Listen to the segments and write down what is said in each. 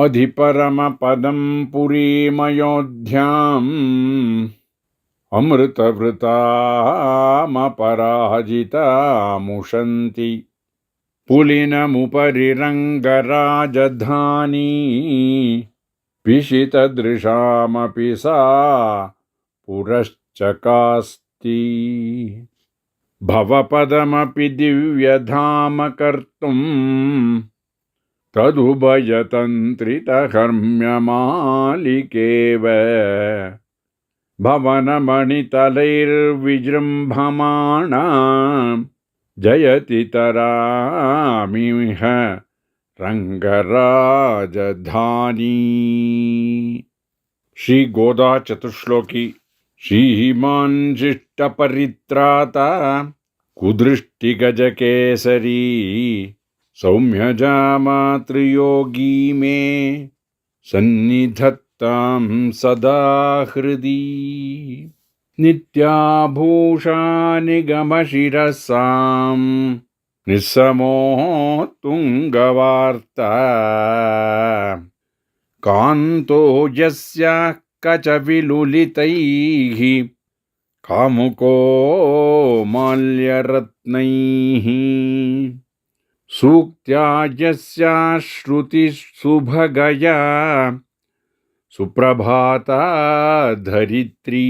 अधिपरमपदं पुरीमयोध्याम् अमृतभृतामपराजितामुशन्ति पुलिनमुपरि रङ्गराजधानी पिशितदृशामपि सा पुरश्चकास्ति भवपदमपि दिव्यधाम कर्तुम् तदुभयतन्त्रितकर्म्यमालिकेव भवनमणितलैर्विजृम्भमाणा जयति तरामिह रङ्गराजधानी। श्री गोदा चतुश्लोकी। श्रीमान् शिष्टपरित्राता कुदृष्टिगजकेसरी सौम्यजामातृयोगी मे सन्निधत्तां सदा हृदि नित्याभूषानिगमशिरसां निस्समोत्तुङ्गवार्ता कान्तो यस्याः कचविलुलितैः कामुको माल्यरत्नैः सूक्त्या यस्याः श्रुतिसुभगया सुप्रभाता धरित्री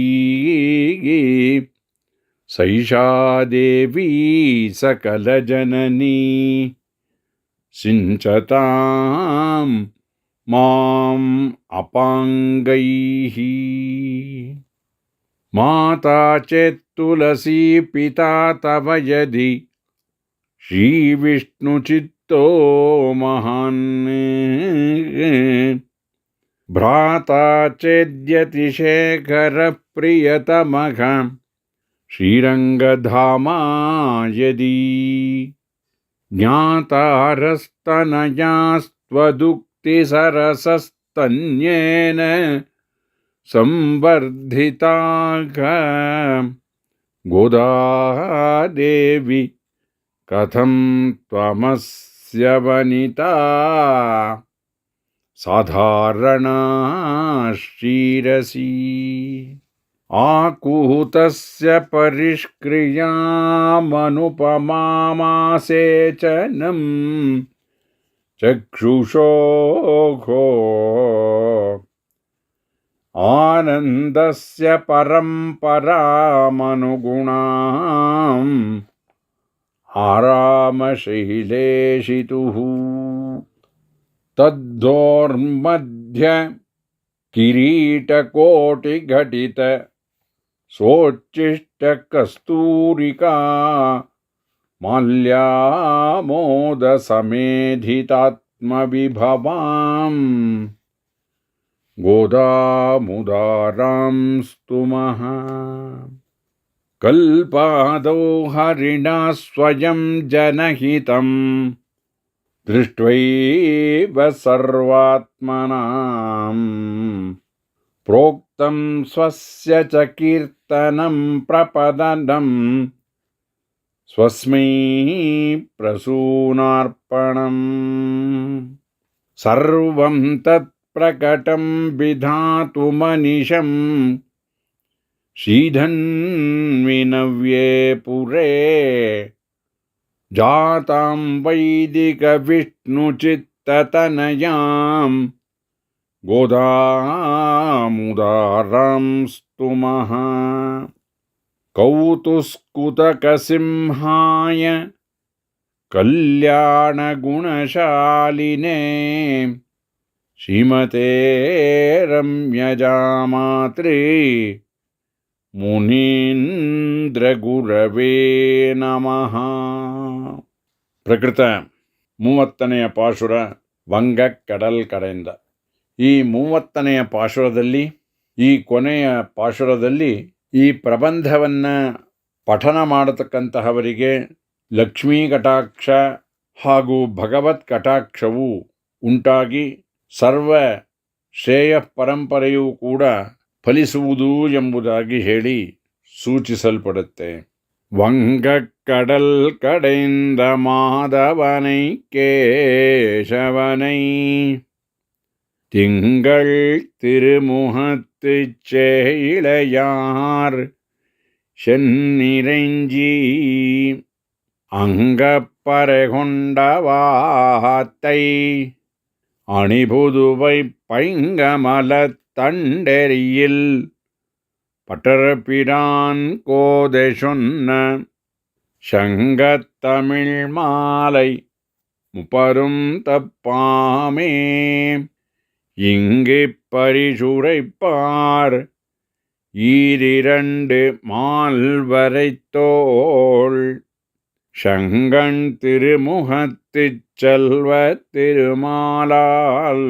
सैषा देवी सकलजननी सिञ्चतां माम् अपाङ्गैः। माता चेत्तुलसी पिता तव यदि श्रीविष्णुचित्तो महान् भ्राता चेद्यतिशेखरप्रियतमः श्रीरङ्गधामा यदि ज्ञातारस्तनयास्त्वदुक्तिसरसस्तन्येन संवर्धिताः गोदा देवी कथं त्वमस्य वनिता साधारणा श्रीरसी आकुतस्य परिष्क्रियामनुपमामासेचनं चक्षुषोः आनन्दस्य परम्परामनुगुणाम् आरामशैलेशितुः तद्धोर्मध्ये किरीटकोटिघटित सोच्चिष्टकस्तूरिका माल्यामोदसमेधितात्मविभवाम् गोदामुदारां स्तुमः कल्पादौ हरिणा स्वयं जनहितं दृष्ट्वैव सर्वात्मनां प्रोक्तं स्वस्य च कीर्तनं प्रपदनं स्वस्मै प्रसूनार्पणम् सर्वं तत्प्रकटं विधातुमनिशम् श्रीधन्विनव्ये पुरे जातां वैदिकविष्णुचित्ततनयां गोदामुदारां स्तुमः कौतुस्कुतकसिंहाय कल्याणगुणशालिने श्रीमते रम्यजामात्रे ಮುನೀಂದ್ರಗುರವೇ ನಮಃ. ಪ್ರಕೃತ 30ನೆಯ ಪಾಶುರ ವಂಗಕ್ಕಡಲ್ ಕಡೆಯಿಂದ. ಈ 30ನೆಯ ಪಾಶುರದಲ್ಲಿ, ಈ ಕೊನೆಯ ಪಾಶುರದಲ್ಲಿ ಈ ಪ್ರಬಂಧವನ್ನು ಪಠನ ಮಾಡತಕ್ಕಂತಹವರಿಗೆ ಲಕ್ಷ್ಮೀ ಕಟಾಕ್ಷ ಹಾಗೂ ಭಗವತ್ ಕಟಾಕ್ಷವು ಉಂಟಾಗಿ ಸರ್ವ ಶ್ರೇಯ ಪರಂಪರೆಯೂ ಕೂಡ ಫಲಿಸುವುದು ಎಂಬುದಾಗಿ ಹೇಳಿ ಸೂಚಿಸಲ್ಪಡುತ್ತೆ. ವಂಗಕ್ಕಡಲ್ ಕಡೆಯಿಂದ ಮಾಧವನೈ ಕೇಶವನೈ திங்கள் திருமுகத்து சேயிழையார் செந்நிறைஞ்சி அங்கப்பறை கொண்டவாத்தை அணிபுதுவை பைங்கமலத் தண்டெறியில் பட்டர்பிரான் கோதை சொன்ன சங்கத்தமிழ் மாலை முப்பரும் தப்பாமே இங்கு பரிசுரைப்பார் ஈரிரண்டு மால்வரைத்தோள் சங்கன் திருமுகத்துச் செல்வ திருமாலால்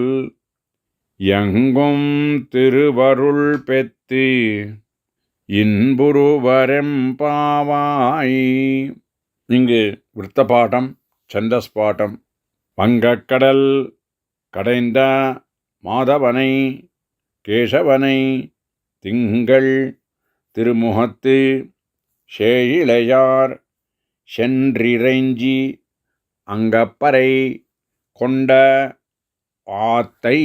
எங்கும் திருவருள் பெத்து இன்புருவரெம்பாவாய். இங்கு விருத்தபாட்டம், சந்தஸ்பாட்டம். வங்கக்கடல் கடைந்த மாதவனை கேசவனை திங்கள் திருமுகத்து சேயிழையார் சென்றிறைஞ்சி அங்கப்பறை கொண்ட ஆத்தை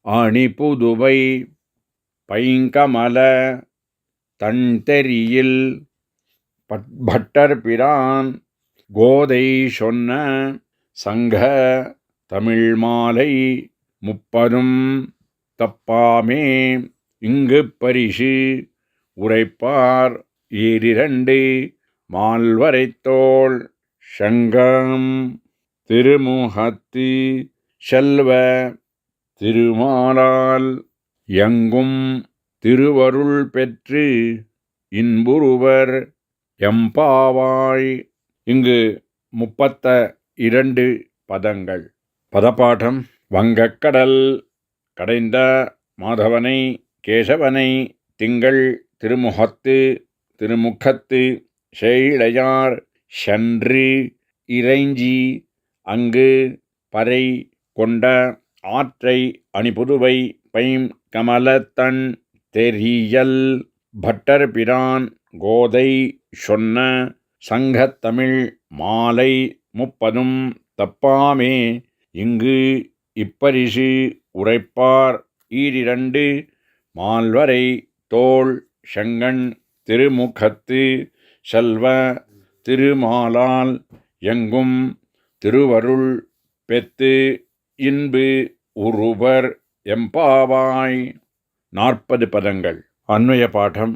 அணிபுதுவை பைங்கமல தண்டெறியில் பட்டர்பிரான் கோதை சொன்ன சங்க தமிழ் மாலை முப்பதும் தப்பாமே இங்கு பரிசு உரைப்பார் ஈரிரண்டு மால்வரைத்தோள் சங்கம் திருமுகத்து செல்வ திருமாலால் எங்கும் திருவருள் பெற்று இன்புருவர் எம்பாவாய். இங்கு 32 பதங்கள். பதப்பாட்டம். வங்கக்கடல் கடைந்த மாதவனை கேசவனை திங்கள் திருமுகத்து சேயிழையார் சென்று இறைஞ்சி அங்கு பறை கொண்ட ஆற்றை அணிபுதுவை பைம் கமலத்தன் தெரியல் பட்டர்பிரான் கோதை சொன்ன சங்கத்தமிழ் மாலை முப்பதும் தப்பாமே இங்கு இப்பரிசு உரைப்பார் ஈரிரண்டு மால்வரை தோள் செங்கண் திருமுகத்து செல்வ திருமாலால் எங்கும் திருவருள் பெத்து இன்பு உருவர் எம்பாவாய். 40 பதங்கள். அன்வய பாடம்.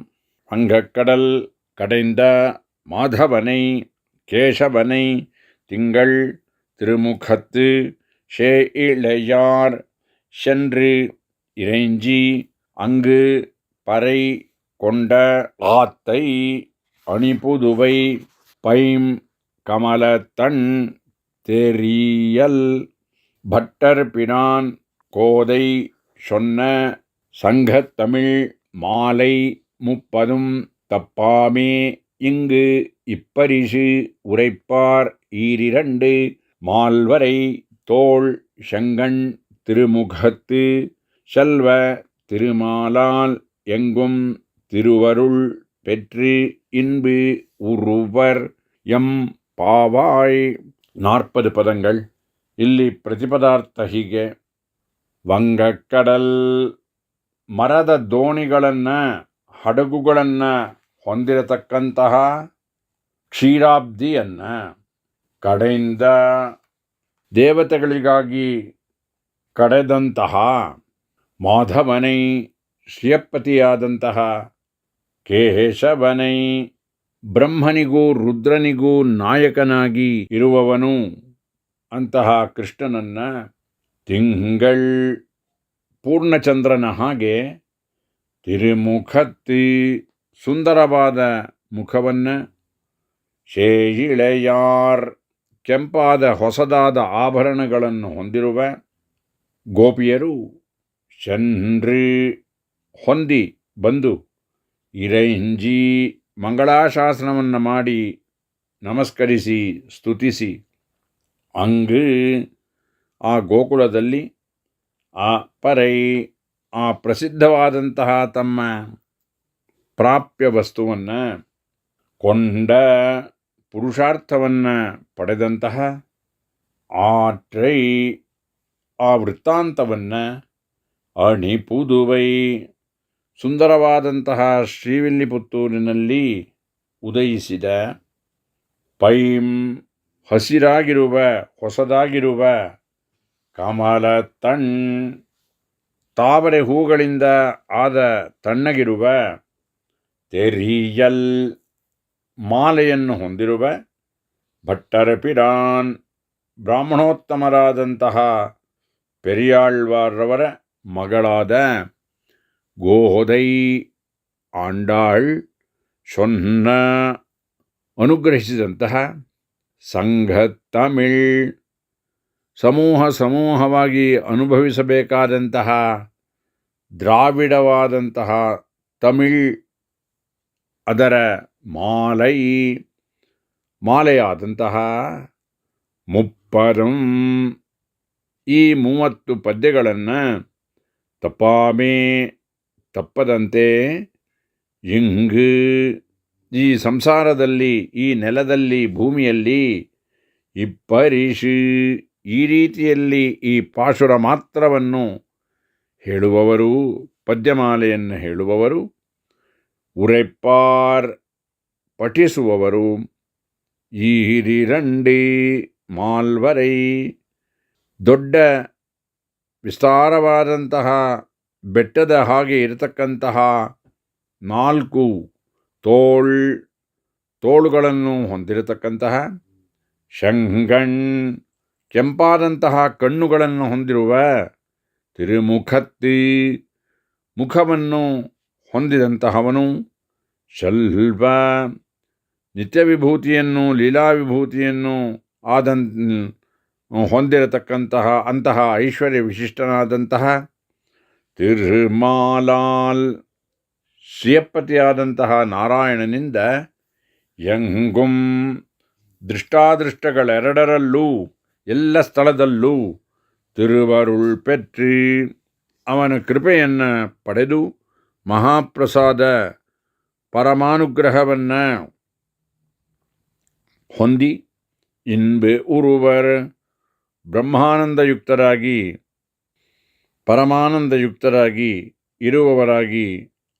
வங்கக்கடல் கடைந்த மாதவனை கேசவனை திங்கள் திருமுகத்து சேயிழையார் சென்று இறைஞ்சி அங்கு பறை கொண்ட ஆத்தை அணிபுதுவை பைம் கமலத்தன் தெரியல் பட்டர்பிரான் கோதை சொன்ன சங்கத்தமிழ் மாலை முப்பதும் தப்பாமே இங்கு இப்பரிசு உரைப்பார் ஈரிரண்டு மால்வரை தோள் செங்கண் திருமுகத்து செல்வ திருமாலால் எங்கும் திருவருள் பெற்று இன்பு ಉರುವರ್ ಎಂ ಪಾವಾಯ್. 40 ಪದಗಳು. ಇಲ್ಲಿ ಪ್ರತಿಪದಾರ್ಥ ಹೀಗೆ: ವಂಗಕ್ಕಡಲ್ ಮರದ ದೋಣಿಗಳನ್ನು ಹಡಗುಗಳನ್ನು ಹೊಂದಿರತಕ್ಕಂತಹ ಕ್ಷೀರಾಬ್ದಿಯನ್ನು ಕಡೆಯಿಂದ ದೇವತೆಗಳಿಗಾಗಿ ಕಡೆದಂತಹ ಮಾಧವನೈ ಶ್ರೀಯಪತಿಯಾದಂತಹ ಕೇಶವನೈ ಬ್ರಹ್ಮನಿಗೂ ರುದ್ರನಿಗೂ ನಾಯಕನಾಗಿ ಇರುವವನು ಅಂತಹ ಕೃಷ್ಣನನ್ನು ತಿಂಗಳ್ ಪೂರ್ಣಚಂದ್ರನ ಹಾಗೆ ತಿರುಮುಖತ್ತಿ ಸುಂದರವಾದ ಮುಖವನ್ನು ಶೇಯಿಳೆಯಾರ್ ಕೆಂಪಾದ ಹೊಸದಾದ ಆಭರಣಗಳನ್ನು ಹೊಂದಿರುವ ಗೋಪಿಯರು ಚಂದ್ರಿ ಹೊಂದಿ ಬಂದು ಇರೈಂಜಿ ಮಂಗಳಾಶಾಸನವನ್ನು ಮಾಡಿ ನಮಸ್ಕರಿಸಿ ಸ್ತುತಿಸಿ ಅಂಗು ಆ ಗೋಕುಲದಲ್ಲಿ ಆ ಪರೈ ಆ ಪ್ರಸಿದ್ಧವಾದಂತಹ ತಮ್ಮ ಪ್ರಾಪ್ಯ ವಸ್ತುವನ್ನು ಕೊಂಡ ಪುರುಷಾರ್ಥವನ್ನು ಪಡೆದಂತಹ ಆಟ್ರೈ ಆ ವೃತ್ತಾಂತವನ್ನು ಅಣಿಪುದುವೈ ಸುಂದರವಾದಂತಹ ಶ್ರೀವಿಲ್ಲಿಪುತ್ತೂರಿನಲ್ಲಿ ಉದಯಿಸಿದ ಪೈಂ ಹಸಿರಾಗಿರುವ ಹೊಸದಾಗಿರುವ ಕಮಲ ತಾವರೆ ಹೂಗಳಿಂದ ಆದ ತಣ್ಣಗಿರುವ ತೆರಿಯಲ್ ಮಾಲೆಯನ್ನು ಹೊಂದಿರುವ ಭಟ್ಟರ ಪಿರಾನ್ ಬ್ರಾಹ್ಮಣೋತ್ತಮರಾದಂತಹ ಪೆರಿಯಾಳ್ವಾರ್ರವರ ಮಗಳಾದ ಗೋದೈ ಆಂಡಾಳ್ ಶೊನ್ನ ಅನುಗ್ರಹಿಸಿದಂತಹ ಸಂಘ ತಮಿಳ್ ಸಮೂಹವಾಗಿ ಅನುಭವಿಸಬೇಕಾದಂತಹ ದ್ರಾವಿಡವಾದಂತಹ ತಮಿಳ್ ಅದರ ಮಾಲೆಯಾದಂತಹ ಮುಪ್ಪರಂ ಈ 30 ಪದ್ಯಗಳನ್ನು ತಪ್ಪದಂತೆ ಇಂಗು ಈ ಸಂಸಾರದಲ್ಲಿ ಈ ನೆಲದಲ್ಲಿ ಭೂಮಿಯಲ್ಲಿ ಇಪ್ಪರಿಷು ಈ ರೀತಿಯಲ್ಲಿ ಈ ಪಾಶುರ ಮಾತ್ರವನ್ನು ಹೇಳುವವರು ಪದ್ಯಮಾಲೆಯನ್ನು ಹೇಳುವವರು ಉರೆಪ್ಪಾರ್ ಪಠಿಸುವವರು ಈರಿರಂಡಿ ಮಾಲ್ವರೈ ದೊಡ್ಡ ವಿಸ್ತಾರವಾದಂತಹ ಬೆಟ್ಟದ ಹಾಗೆ ಇರತಕ್ಕಂತಹ 4 ತೋಳುಗಳನ್ನು ಹೊಂದಿರತಕ್ಕಂತಹ ಶಂಗಣ್ ಕೆಂಪಾದಂತಹ ಕಣ್ಣುಗಳನ್ನು ಹೊಂದಿರುವ ತಿರುಮುಖತ್ತಿ ಮುಖವನ್ನು ಹೊಂದಿದಂತಹವನು ಶಲ್ವ ನಿತ್ಯವಿಭೂತಿಯನ್ನು ಲೀಲಾವಿಭೂತಿಯನ್ನು ಹೊಂದಿರತಕ್ಕಂತಹ ಅಂತಹ ಐಶ್ವರ್ಯ ವಿಶಿಷ್ಟನಾದಂತಹ ತಿರ್ಮಾಲಾಲ್ ಶ್ರೀಯಪ್ಪತಿಯಾದಂತಹ ನಾರಾಯಣನಿಂದ ಯಂಗುಂ ದೃಷ್ಟಾದೃಷ್ಟಗಳೆರಡರಲ್ಲೂ ಎಲ್ಲ ಸ್ಥಳದಲ್ಲೂ ತಿರುವರುಳ್ ಪೆಟ್ರಿ ಅವನ ಕೃಪೆಯನ್ನು ಪಡೆದು ಮಹಾಪ್ರಸಾದ ಪರಮಾನುಗ್ರಹವನ್ನು ಹೊಂದಿ ಇನ್ಬೆ ಉರುವರ್ ಪರಮಾನಂದಯುಕ್ತರಾಗಿ ಇರುವವರಾಗಿ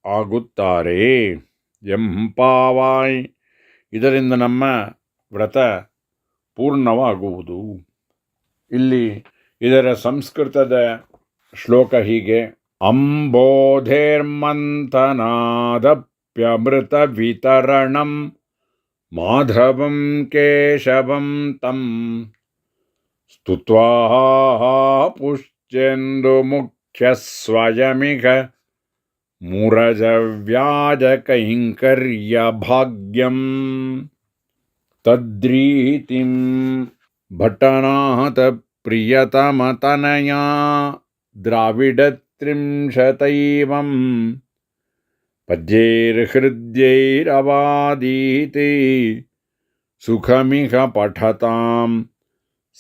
ಆಗುತ್ತಾರೆ ಎಂಪಾವಾಯ್ ಇದರಿಂದ ನಮ್ಮ ವ್ರತ ಪೂರ್ಣವಾಗುವುದು. ಇಲ್ಲಿ ಇದರ ಸಂಸ್ಕೃತದ ಶ್ಲೋಕ ಹೀಗೆ: ಅಂಬೋಧೇರ್ಮಂಥನಾದಪ್ಯಮೃತ ವಿತರಣಂ ಮಾಧವಂ ಕೇಶವಂ ತಂ ಸ್ತುತ್ವಾ ಪುಷ್ಯೆಂದು ಮುಖ್ಯ ಸ್ವಯಮಿಗ ಮುರಜವ್ಯಾಜಕೈಂಕರ್ಯ ಭಾಗ್ಯಂ ತದ್ರೀತಿಂ ಭಟ್ಟನಾಥ ಪ್ರಿಯತಮತನಯಾ ದ್ರಾವಿಡತ್ರಿಂಶತೈವಂ ಪದ್ಯೈರ್ಹೃದ್ಯೈರವಾದೀತಿ ಸುಖಮಿಹ ಪಠತಾಂ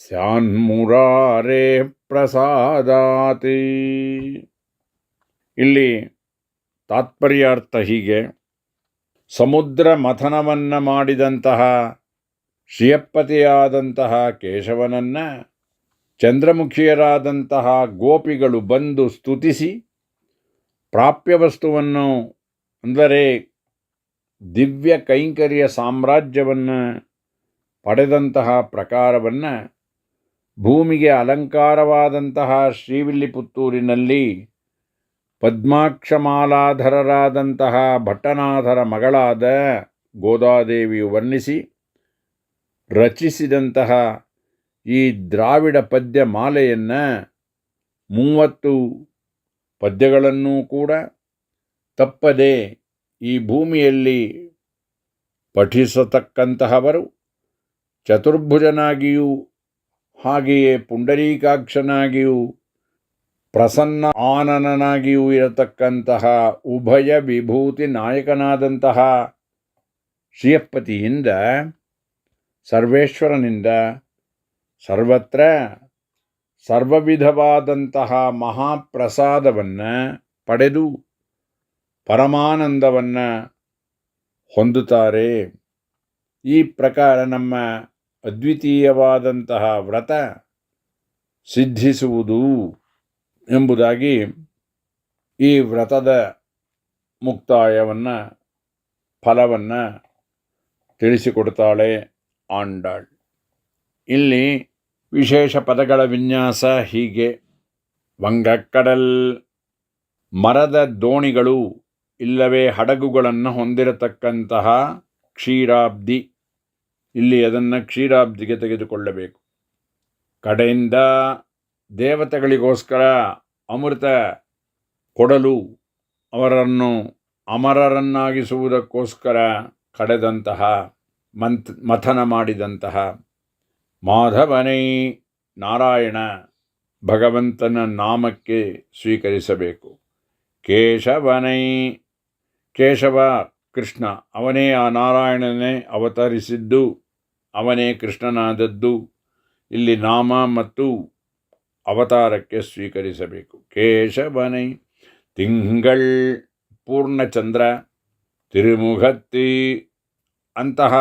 ಸ್ಯಾನ್ಮುರಾರೇ ಪ್ರಸಾದಾತಿ. ಇಲ್ಲಿ ತಾತ್ಪರ್ಯಾರ್ಥ ಹೀಗೆ: ಸಮುದ್ರ ಮಥನವನ್ನು ಮಾಡಿದಂತಹ ಶ್ರೀಯಪ್ಪತಿಯಾದಂತಹ ಕೇಶವನನ್ನು ಚಂದ್ರಮುಖಿಯರಾದಂತಹ ಗೋಪಿಗಳು ಬಂದು ಸ್ತುತಿಸಿ ಪ್ರಾಪ್ಯ ವಸ್ತುವನ್ನು ಅಂದರೆ ದಿವ್ಯ ಕೈಂಕರ್ಯ ಸಾಮ್ರಾಜ್ಯವನ್ನು ಪಡೆದಂತಹ ಪ್ರಕಾರವನ್ನು ಭೂಮಿಗೆ ಅಲಂಕಾರವಾದಂತಹ ಶ್ರೀವಿಲ್ಲಿಪುತ್ತೂರಿನಲ್ಲಿ ಪದ್ಮಾಕ್ಷಮಾಲಾಧರರಾದಂತಹ ಭಟ್ಟನಾಥರ ಮಗಳಾದ ಗೋದಾದೇವಿಯು ವರ್ಣಿಸಿ ರಚಿಸಿದಂತಹ ಈ ದ್ರಾವಿಡ ಪದ್ಯ ಮಾಲೆಯನ್ನು 30 ಪದ್ಯಗಳನ್ನೂ ಕೂಡ ತಪ್ಪದೆ ಈ ಭೂಮಿಯಲ್ಲಿ ಪಠಿಸತಕ್ಕಂತಹವರು ಚತುರ್ಭುಜನಾಗಿಯೂ ಹಾಗೆಯೇ ಪುಂಡರೀಕಾಕ್ಷನಾಗಿಯೂ ಪ್ರಸನ್ನ ಆನನನಾಗಿಯೂ ಇರತಕ್ಕಂತಹ ಉಭಯ ವಿಭೂತಿ ನಾಯಕನಾದಂತಹ ಶ್ರೀಯಪ್ಪತಿಯಿಂದ ಸರ್ವೇಶ್ವರನಿಂದ ಸರ್ವತ್ರ ಸರ್ವವಿಧವಾದಂತಹ ಮಹಾಪ್ರಸಾದವನ್ನು ಪಡೆದು ಪರಮಾನಂದವನ್ನು ಹೊಂದುತ್ತಾರೆ. ಈ ಪ್ರಕಾರ ನಮ್ಮ ಅದ್ವಿತೀಯವಾದಂತಹ ವ್ರತ ಸಿದ್ಧಿಸುವುದು ಎಂಬುದಾಗಿ ಈ ವ್ರತದ ಮುಕ್ತಾಯವನ್ನು ಫಲವನ್ನು ತಿಳಿಸಿಕೊಡ್ತಾಳೆ ಆಂಡಾಳ್. ಇಲ್ಲಿ ವಿಶೇಷ ಪದಗಳ ವಿನ್ಯಾಸ ಹೀಗೆ: ವಂಗಕ್ಕಡಲ್, ಮರದ ದೋಣಿಗಳು ಇಲ್ಲವೇ ಹಡಗುಗಳನ್ನು ಹೊಂದಿರತಕ್ಕಂತಹ ಕ್ಷೀರಾಬ್ದಿ, ಇಲ್ಲಿ ಅದನ್ನು ಕ್ಷೀರಾಬ್ದಿಗೆ ತೆಗೆದುಕೊಳ್ಳಬೇಕು. ಕಡೆಯಿಂದ ದೇವತೆಗಳಿಗೋಸ್ಕರ ಅಮೃತ ಕೊಡಲು ಅವರನ್ನು ಅಮರರನ್ನಾಗಿಸುವುದಕ್ಕೋಸ್ಕರ ಕಡೆದಂತಹ ಮಥನ ಮಾಡಿದಂತಹ ಮಾಧವನೈ, ನಾರಾಯಣ ಭಗವಂತನ ನಾಮಕ್ಕೆ ಸ್ವೀಕರಿಸಬೇಕು. ಕೇಶವನೈ, ಕೇಶವ ಕೃಷ್ಣ, ಅವನೇ ಆ ನಾರಾಯಣನೇ ಅವತರಿಸಿದ್ದು, ಅವನೇ ಕೃಷ್ಣನಾದದ್ದು. ಇಲ್ಲಿ ನಾಮ ಮತ್ತು ಅವತಾರಕ್ಕೆ ಸ್ವೀಕರಿಸಬೇಕು. ಕೇಶವನೈ ತಿಂಗಳ್, ಪೂರ್ಣಚಂದ್ರ, ತಿರುಮುಖತ್ತಿ, ಅಂತಹ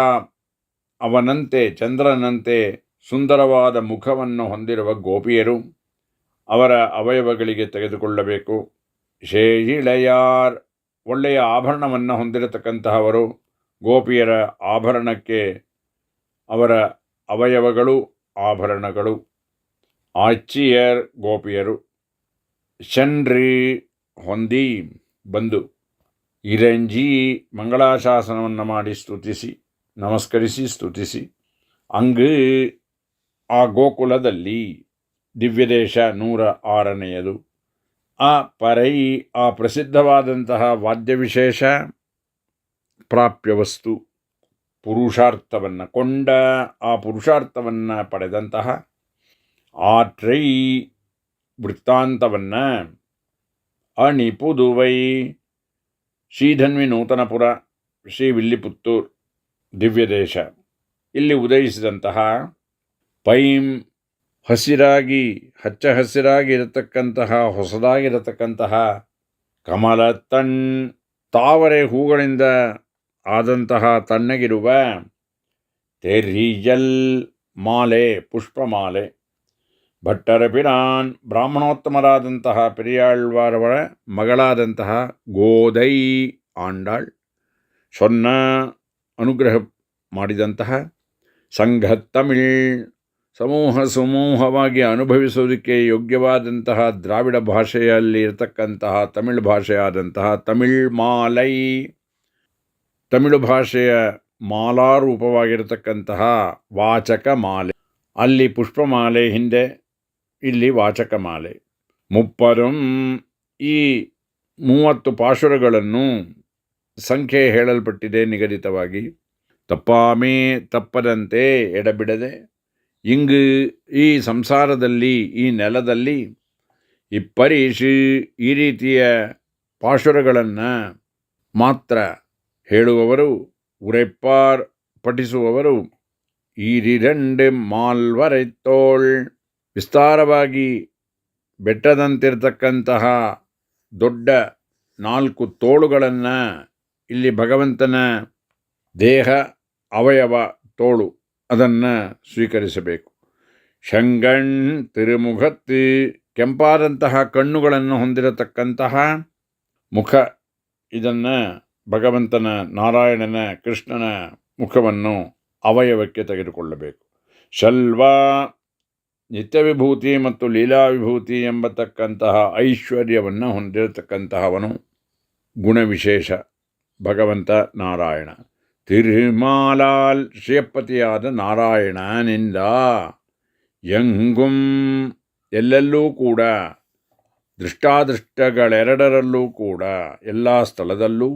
ಅವನಂತೆ ಚಂದ್ರನಂತೆ ಸುಂದರವಾದ ಮುಖವನ್ನು ಹೊಂದಿರುವ ಗೋಪಿಯರು ಅವರ ಅವಯವಗಳಿಗೆ ತೆಗೆದುಕೊಳ್ಳಬೇಕು. ಶೇಯಿಳೆಯಾರ್, ಒಳ್ಳೆಯ ಆಭರಣವನ್ನು ಹೊಂದಿರತಕ್ಕಂತಹವರು ಗೋಪಿಯರ ಆಭರಣಕ್ಕೆ ಅವರ ಅವಯವಗಳು ಆಭರಣಗಳು. ಆಚಿಯರ್, ಗೋಪಿಯರು. ಶನ್ರಿ, ಹೊಂದಿ ಬಂದು. ಇರಂಜಿ, ಮಂಗಳಾಶಾಸನವನ್ನು ಮಾಡಿ ಸ್ತುತಿಸಿ, ನಮಸ್ಕರಿಸಿ ಸ್ತುತಿಸಿ. ಅಂಗ್, ಆ ಗೋಕುಲದಲ್ಲಿ ದಿವ್ಯದೇಶ 106ನೇಯದು. ಆ ಪರೈ, ಆ ಪ್ರಸಿದ್ಧವಾದಂತಹ ವಾದ್ಯವಿಶೇಷ, ಪ್ರಾಪ್ಯ ವಸ್ತು, ಪುರುಷಾರ್ಥವನ್ನು ಕೊಂಡ, ಆ ಪುರುಷಾರ್ಥವನ್ನು ಪಡೆದಂತಹ ಆಟ್ರೈ, ವೃತ್ತಾಂತವನ್ನು. ಅಣಿಪುದುವೈ, ಶ್ರೀಧನ್ವಿ ನೂತನಪುರ, ಶ್ರೀ ವಿಲ್ಲಿಪುತ್ತೂರ್ ದಿವ್ಯದೇಶ, ಇಲ್ಲಿ ಉದಯಿಸಿದಂತಹ. ಪೈಂ, ಹಸಿರಾಗಿ ಹಚ್ಚ ಹಸಿರಾಗಿ ಇರತಕ್ಕಂತಹ ಹೊಸದಾಗಿರತಕ್ಕಂತಹ ಕಮಲತಣ್, ತಾವರೆ ಹೂಗಳಿಂದ ಆದಂತಹ ತಣ್ಣಗಿರುವ. ತೆರಿಯಲ್, ಮಾಲೆ, ಪುಷ್ಪಮಾಲೆ. ಭಟ್ಟರ ಪಿರಾನ್, ಬ್ರಾಹ್ಮಣೋತ್ತಮರಾದಂತಹ ಪೆರಿಯಾಳ್ವಾರವರ ಮಗಳಾದಂತಹ ಗೋದೈ, ಆಂಡಾಳ್, ಸೊನ್ನ ಅನುಗ್ರಹ ಮಾಡಿದಂತಹ. ಸಂಘತ್ತಮಿಳ್, ಸಮೂಹವಾಗಿ ಅನುಭವಿಸುವುದಕ್ಕೆ ಯೋಗ್ಯವಾದಂತಹ ದ್ರಾವಿಡ ಭಾಷೆಯಲ್ಲಿ ಇರತಕ್ಕಂತಹ ತಮಿಳು ಭಾಷೆಯಾದಂತಹ ತಮಿಳ್ ಮಾಲೈ, ತಮಿಳು ಭಾಷೆಯ ಮಾಲಾರೂಪವಾಗಿರತಕ್ಕಂತಹ ವಾಚಕ ಮಾಲೆ. ಅಲ್ಲಿ ಪುಷ್ಪಮಾಲೆ ಹಿಂದೆ, ಇಲ್ಲಿ ವಾಚಕ ಮಾಲೆ. ಮುಪ್ಪರಂ, ಈ 30 ಪಾಶುರಗಳನ್ನು ಸಂಖ್ಯೆ ಹೇಳಲ್ಪಟ್ಟಿದೆ ನಿಗದಿತವಾಗಿ. ತಪ್ಪಾಮೇ, ತಪ್ಪದಂತೆ ಎಡಬಿಡದೆ. ಇಂಗು, ಈ ಸಂಸಾರದಲ್ಲಿ, ಈ ನೆಲದಲ್ಲಿ. ಇಪ್ಪರೀಷು, ಈ ರೀತಿಯ ಪಾಶುರಗಳನ್ನು ಮಾತ್ರ ಹೇಳುವವರು. ಉರೆಪ್ಪಾರ್, ಪಠಿಸುವವರು. ಈರಿರಂಡು ಮಾಲ್ವರೈತೋಳ್, ವಿಸ್ತಾರವಾಗಿ ಬೆಟ್ಟದಂತಿರತಕ್ಕಂತಹ ದೊಡ್ಡ 4 ತೋಳುಗಳನ್ನು, ಇಲ್ಲಿ ಭಗವಂತನ ದೇಹ ಅವಯವ ತೋಳು, ಅದನ್ನು ಸ್ವೀಕರಿಸಬೇಕು. ಶಂಗಣ್, ತಿರುಮುಖತ್ತು, ಕೆಂಪಾದಂತಹ ಕಣ್ಣುಗಳನ್ನು ಹೊಂದಿರತಕ್ಕಂತಹ ಮುಖ, ಇದನ್ನು ಭಗವಂತನ ನಾರಾಯಣನ ಕೃಷ್ಣನ ಮುಖವನ್ನು ಅವಯವಕ್ಕೆ ತೆಗೆದುಕೊಳ್ಳಬೇಕು. ಶಲ್ವ, ನಿತ್ಯವಿಭೂತಿ ಮತ್ತು ಲೀಲಾವಿಭೂತಿ ಎಂಬತಕ್ಕಂತಹ ಐಶ್ವರ್ಯವನ್ನು ಹೊಂದಿರತಕ್ಕಂತಹವನು, ಗುಣವಿಶೇಷ ಭಗವಂತ ನಾರಾಯಣ. ತಿರುಮಾಲಾಲ್, ಶ್ರೀಯಪತಿಯಾದ ನಾರಾಯಣನಿಂದ. ಯಂಗುಂ, ಎಲ್ಲೆಲ್ಲೂ ಕೂಡ, ದೃಷ್ಟಾದೃಷ್ಟಗಳೆರಡರಲ್ಲೂ ಕೂಡ, ಎಲ್ಲ ಸ್ಥಳದಲ್ಲೂ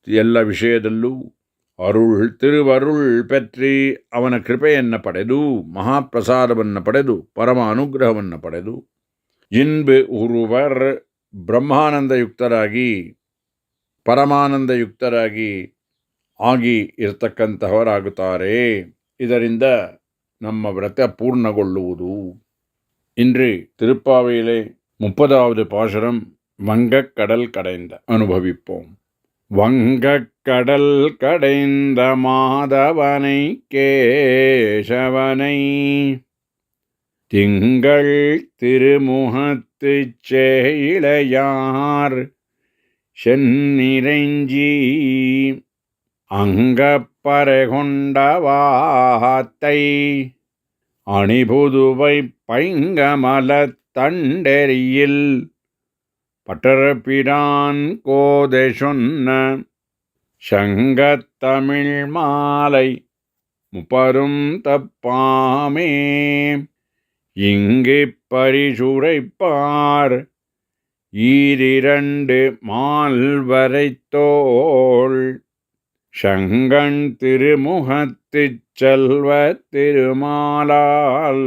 ಎಲ್ಲ ವಿಷಯದಲ್ಲೂ. ಅರುಳ್, ತಿರುವರುಳ್ ಪೆಟ್ರಿ, ಅವನ ಕೃಪೆಯನ್ನು ಪಡೆದು, ಮಹಾಪ್ರಸಾದವನ್ನು ಪಡೆದು, ಪರಮ ಅನುಗ್ರಹವನ್ನು ಪಡೆದು. ಇನ್ಬು ಉರುವರ್, ಬ್ರಹ್ಮಾನಂದಯುಕ್ತರಾಗಿ ಪರಮಾನಂದಯುಕ್ತರಾಗಿ ಆಗಿ ಇರತಕ್ಕಂತಹವರಾಗುತ್ತಾರೆ. ಇದರಿಂದ ನಮ್ಮ ವ್ರತ ಪೂರ್ಣಗೊಳ್ಳುವುದು. இன்று திருப்பாவையிலே 30வது பாசுரம் வங்கக்கடல் கடைந்த அனுபவிப்போம். வங்கக்கடல் கடைந்த மாதவனை கேசவனை திங்கள் திருமுகத்துச் சேயிழையார் செந்நிறைஞ்சி அங்கப்பறை கொண்டவாத்தை அணிபுதுவை பைங்கமலத் தண்டெறியில் பட்டர்பிரான் கோதை சொன்ன சங்கத்தமிழ் மாலை முப்பரும் தப்பாமே இங்கு பரிசுரைப்பார் ஈரிரண்டு மால்வரைத்தோள் சங்கன் திருமுகத்துச் செல்வ திருமாலால்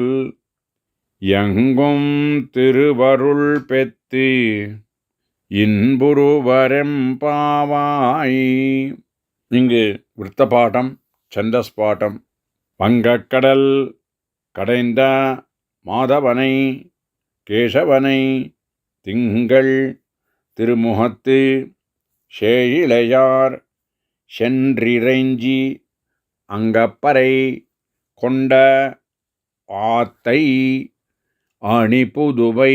எங்கும் திருவருள் பெத்து இன்புருவரெம்பாவாய். இங்கு விருத்தபாடம், சந்தஸ் பாட்டம். வங்கக்கடல் கடைந்த மாதவனை கேசவனை திங்கள் திருமுகத்து சேயிழையார் சென்றிறைஞ்சி அங்கப்பறை கொண்ட ஆத்தை அணிபுதுவை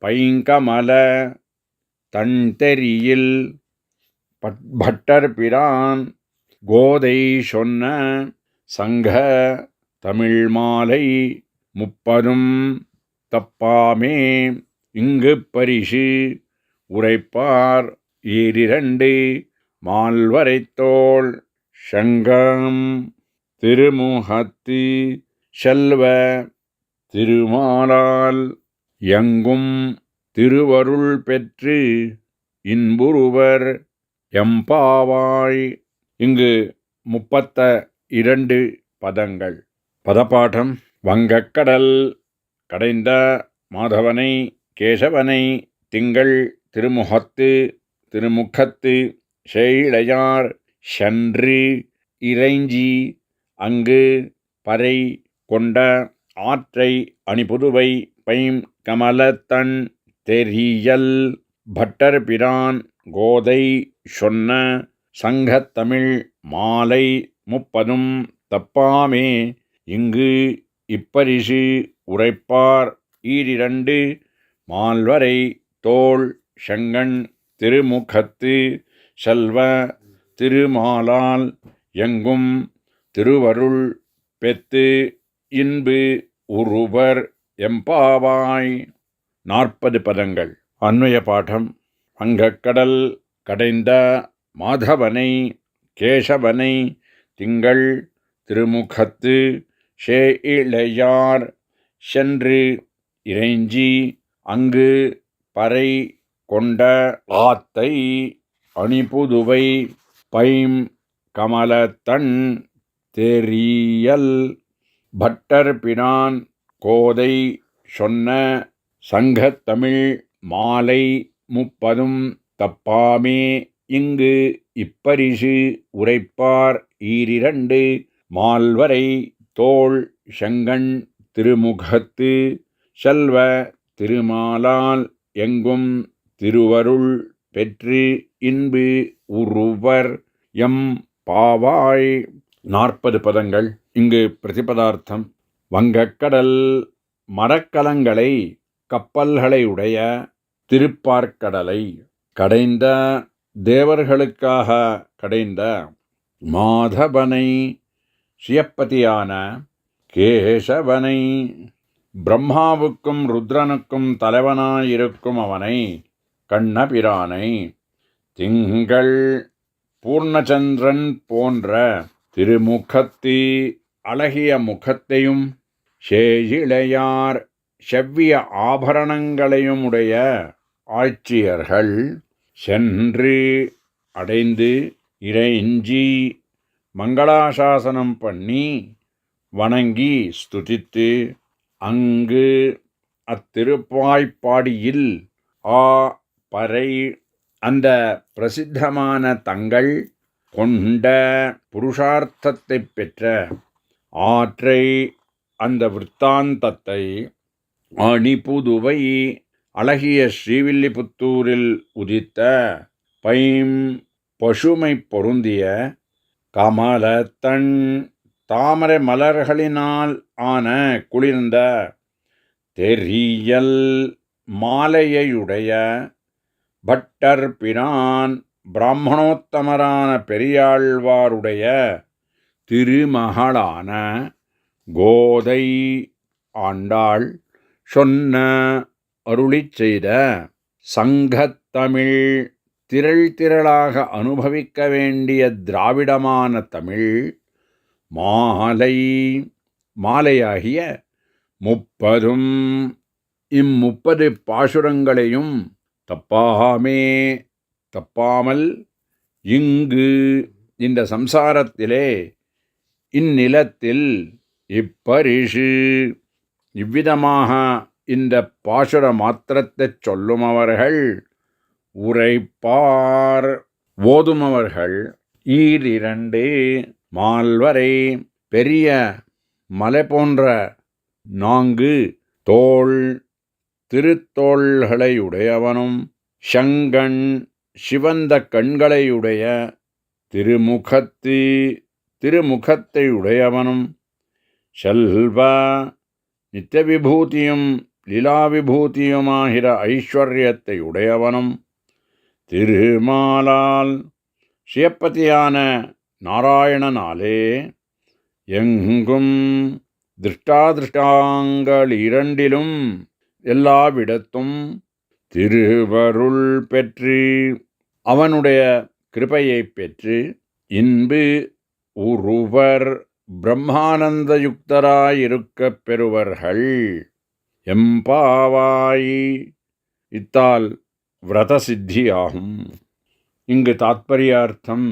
பைங்கமல தண்டெறியில் பட்டர்பிரான் கோதை சொன்ன சங்க தமிழ் மாலை முப்பரும் தப்பாமே இங்கு பரிசு உரைப்பார் ஈரிரண்டு மால்வரைத்தோள் சங்கம் திருமுகத்து செல்வ திருமாலால் எங்கும் திருவருள் பெற்று இன்புருவர் எம்பாவாய். இங்கு 32 பதங்கள். பதப்பாட்டம். வங்கக்கடல் கடைந்த மாதவனை கேசவனை திங்கள் திருமுகத்து சேயிழையார் சென்று இறைஞ்சி அங்கு பறை கொண்ட ஆற்றை அணிபுதுவை பைம் கமலத்தன் தெரியல் பட்டர்பிரான் கோதை சொன்ன சங்கத்தமிழ் மாலை முப்பதும் தப்பாமே இங்கு இப்பரிசு உரைப்பார் ஈரிரண்டு மால்வரை தோள் செங்கண் திருமுகத்து செல்வ திருமாலால் எங்கும் திருவருள் பெத்து இன்பு உருவர் எம்பாவாய். 40 பதங்கள். அன்வய பாடம். வங்கக்கடல் கடைந்த மாதவனை கேசவனை திங்கள் திருமுகத்து சேயிழையார் சென்று இறைஞ்சி அங்கு பறை கொண்ட ஆத்தை அணிபுதுவை பைம் கமலத்தன் தெரியல் பட்டர்பிரான் கோதை சொன்ன சங்கத்தமிழ் மாலை முப்பதும் தப்பாமே இங்கு இப்பரிசு உரைப்பார் ஈரிரண்டு மால்வரை தோள் செங்கண் திருமுகத்து செல்வ திருமாலால் எங்கும் திருவருள் பெற்று இன்பு உருவர் எம் பாவாய். 40 பதங்கள். இங்கு பிரதிபதார்த்தம். வங்கக்கடல் மரக்கலங்களை கப்பல்களை உடைய திருப்பார்க்கடலை கடைந்த தேவர்களுக்காக கடைந்த மாதவனை சியப்பதியான கேசவனை பிரம்மாவுக்கும் ருத்ரனுக்கும் தலைவனாயிருக்கும் அவனை கண்ணபிரானை திங்கள் பூர்ணச்சந்திரன் போன்ற திருமுகத்து அழகிய முகத்தையும் சேயிழையார் செவ்விய ஆபரணங்களையும் உடைய ஆட்சியர்கள் சென்று அடைந்து இறைஞ்சி மங்களாசாசனம் பண்ணி வணங்கி ஸ்துதித்து அங்கு அத்திருப்பாய்ப்பாடியில் பறை அந்த பிரசித்தமான தங்கள் கொண்ட புருஷார்த்தத்தை பெற்ற ஆற்றை அந்த விற்த்தாந்தத்தை அணிபுதுவை அழகிய ஸ்ரீவில்லிபுத்தூரில் உதித்த பைம் பசுமை பொருந்திய கமலத்தன் தாமரை மலர்களினால் ஆன குளிர்ந்த தெரியல் மாலையுடைய பட்டர் பிரான் பிராமணோத்தமரான பெரியாழ்வாருடைய திருமகளான கோதை ஆண்டாள் சொன்ன அருளிச் செய்த சங்கத்தமிழ் திரளாக அனுபவிக்க வேண்டிய திராவிடமான தமிழ் மாலையாகிய 30 இம்30 பாசுரங்களையும் தப்பாமல் இங்கு இந்த சம்சாரத்திலே இந்நிலத்தில் இப்பரிசு இவ்விதமாக இந்த பாசுர மாத்திரத்தைச் சொல்லுமவர்கள் உரைப்பார் ஓதுமவர்கள் 2 மால்வரை பெரிய மலை போன்ற 4 தோள் திருத்தோள்களையுடையவனும் சங்கண் சிவந்த கண்களையுடைய திருமுகத்தையுடையவனும் செல்வ நித்தியவிபூதியும் லீலாவிபூதியுமாகிற ஐஸ்வர்யத்தை உடையவனும் திருமாலால் சிவப்பதியான நாராயணனாலே எங்கும் திருஷ்டாதிருஷ்டாங்கள் 2 எல்லாவிடத்தும் திருவருள் பெற்று அவனுடைய கிருபையை பெற்று இன்பு உருவர் பிரம்மானந்தயுக்தராயிருக்கப் பெறுவர்கள் எம்பாவாய். இத்தால் விரதசித்தியாகும். இங்கு தாத்பரியார்த்தம்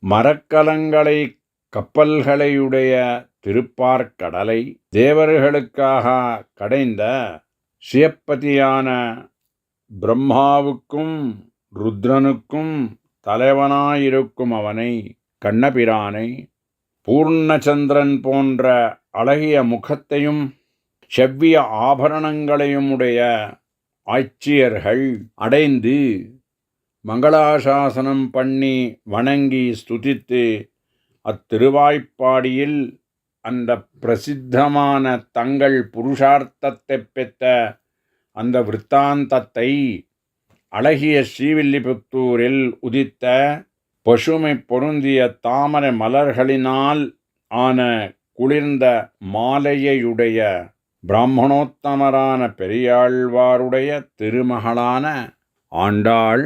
மரக்கலங்களை கப்பல்களையுடைய திருப்பார்க்கடலை தேவர்களுக்காக கடைந்த சிவப்பதியான பிரம்மாவுக்கும் ருத்ரனுக்கும் தலைவனாயிருக்கும் அவனை கண்ணபிரானை பூர்ணச்சந்திரன் போன்ற அழகிய முகத்தையும் செவ்விய ஆபரணங்களையும் உடைய ஆட்சியர்கள் அடைந்து மங்களாசாசனம் பண்ணி வணங்கி ஸ்துதித்து அத்திருவாய்ப்பாடியில் அந்த பிரசித்தமான தங்கள் புருஷார்த்தத்தை பெற்ற அந்த விருத்தாந்தத்தை அழகிய ஸ்ரீவில்லிபுத்தூரில் உதித்த பசுமை பொருந்திய தாமரை மலர்களினால் ஆன குளிர்ந்த மாலையுடைய பிராமணோத்தமரான பெரியாழ்வாருடைய திருமகளான ஆண்டாள்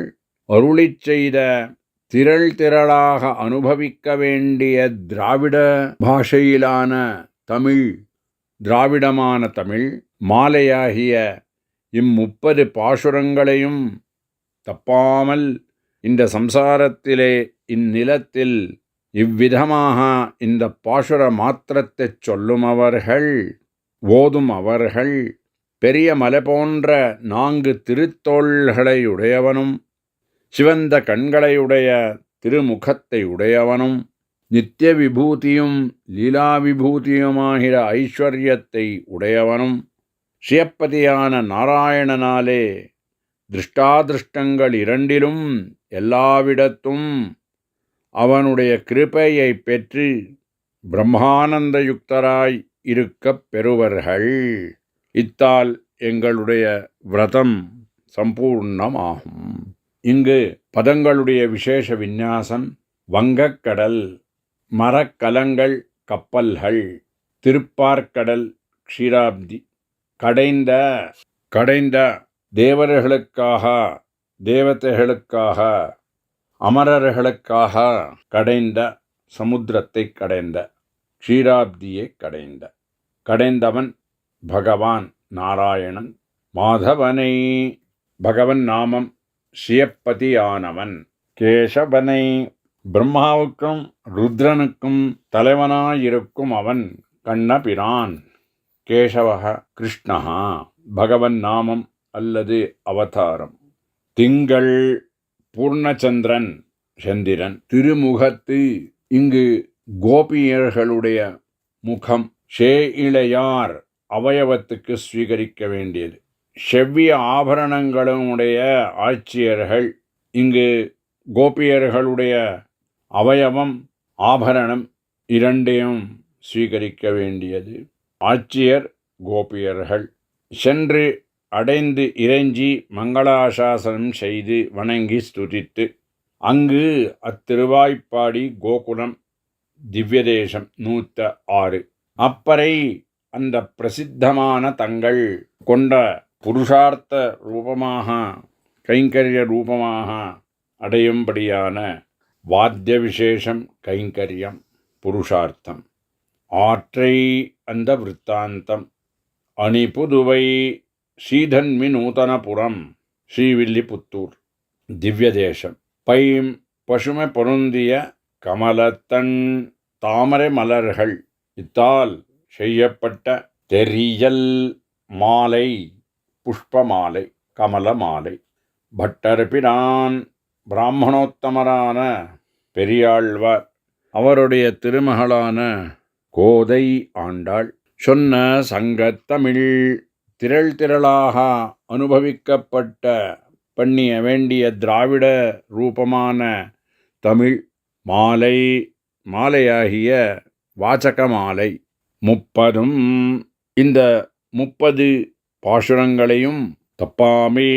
அருளிச் செய்த திரளாக அனுபவிக்க வேண்டிய திராவிட பாஷையிலான தமிழ் திராவிடமான தமிழ் மாலையாகிய இம்30 பாசுரங்களையும் தப்பாமல் இந்த சம்சாரத்திலே இந்நிலத்தில் இவ்விதமாக இந்த பாசுர மாத்திரத்தைச் சொல்லுமவர்கள் ஓதும் அவர்கள் பெரிய மலை போன்ற 4 திருத்தோள்களையுடையவனும் சிவந்த கண்களையுடைய திருமுகத்தை உடையவனும் நித்திய விபூதியும் லீலாவிபூதியுமாகிற ஐஸ்வர்யத்தை உடையவனும் சிவப்பதியான நாராயணனாலே திருஷ்டாதிருஷ்டங்கள் 2 எல்லாவிடத்தும் அவனுடைய கிருபையை பெற்று பிரம்மானந்தயுக்தராய் இருக்கப் பெறுவர்கள். இத்தால் எங்களுடைய விரதம் சம்பூர்ணமாகும். இங்கு பதங்களுடைய விசேஷ விந்யாசம் வங்கக்கடல், மரக்கலங்கள், கப்பல்கள், திருப்பார்க்கடல், க்ஷீராப்தி, கடைந்த தேவர்களுக்காக, தேவதைகளுக்காக, அமரர்களுக்காக கடைந்த சமுத்திரத்தை கடைந்த க்ஷீராப்தியை கடைந்தவன் பகவான் நாராயணன். மாதவனை பகவன் நாமம் சிவப்பதியானவன். கேசவனை பிரம்மாவுக்கும் ருத்ரனுக்கும் தலைவனாயிருக்கும் அவன் கண்ணபிரான். கேசவ கிருஷ்ணா பகவன் நாமம் அல்லது அவதாரம். திங்கள் பூர்ணச்சந்திரன் சந்திரன். திருமுகத்து இங்கு கோபியர்களுடைய முகம். இளையார் அவயவத்துக்கு ஸ்வீகரிக்க வேண்டியது. செவ்விய ஆபரணங்களுடைய ஆட்சியர்கள். இங்கு கோபியர்களுடைய அவயவம் ஆபரணம் 2 ஸ்வீகரிக்க வேண்டியது. ஆட்சியர் கோபியர்கள் சென்று அடைந்து இறைஞ்சி மங்களாசாசனம் செய்து வணங்கி ஸ்துதித்து அங்கு அத்திருவாய்ப்பாடி கோகுலம் திவ்யதேசம் 106 அப்பரை அந்த பிரசித்தமான தங்கள் கொண்ட புருஷார்த்த ரூபமாக கைங்கரிய ரூபமாக அடையும்படியான வாத்திய விசேஷம் கைங்கரியம் புருஷார்த்தம் ஆற்றை அந்த விற்த்தாந்தம் அணிபுதுவை ஸ்ரீதன்மி நூதனபுரம் ஸ்ரீவில்லிபுத்தூர் திவ்யதேசம் பைம் பசுமை பொருந்திய கமலத்தன் தாமரை மலர்கள் இத்தால் செய்யப்பட்ட தெரியல் மாலை புஷ்ப மாலை கமல மாலை பட்டர்பிரான் பிராமணோத்தமரான பெரியாழ்வார் அவருடைய திருமகளான கோதை ஆண்டாள் சொன்ன சங்கத்தமிழ் திரள் திரளாக அனுபவிக்கப்பட்ட பண்ணிய வேண்டிய திராவிட ரூபமான தமிழ் மாலை மாலையாகிய வாசக மாலை 30 இந்த 30 பாசுரங்களையும் தப்பாமே